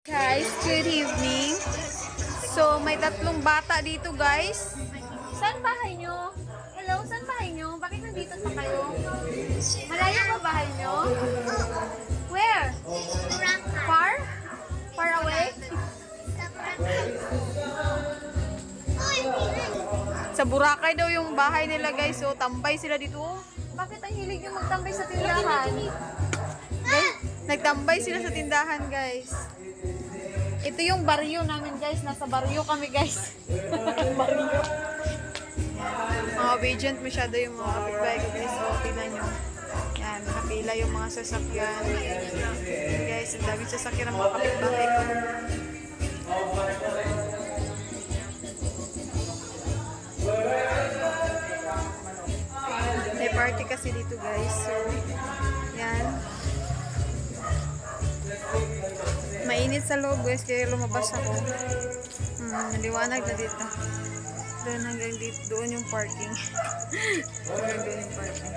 Guys, good evening. So, may tatlong bata dito, guys. Saan bahay nyo? Hello, saan bahay nyo? Bakit nandito pa kayo? Malayo ba bahay nyo? Where? Far? Far away? Sa Boracay daw yung bahay nila, guys. So, tambay sila dito. Bakit ang hilig yung magtambay sa tindahan? Guys, nagtambay sila sa tindahan, guys. Ito yung baryo namin, guys. Nasa baryo kami, guys. Baryo. Mga obedient masyado yung mga kapitbahay ko, guys. So, tignan nyo. Yan, nakapila yung mga sasakyan. Guys, ang daming sasakyan ng mga kapitbahay ko. May party kasi dito, guys. So, yan. Mainit sa loob, guys, kaya lumabas ako. Naliwanag na dito. Doon hanggang dito, doon yung parking. Hanggang doon yung parking.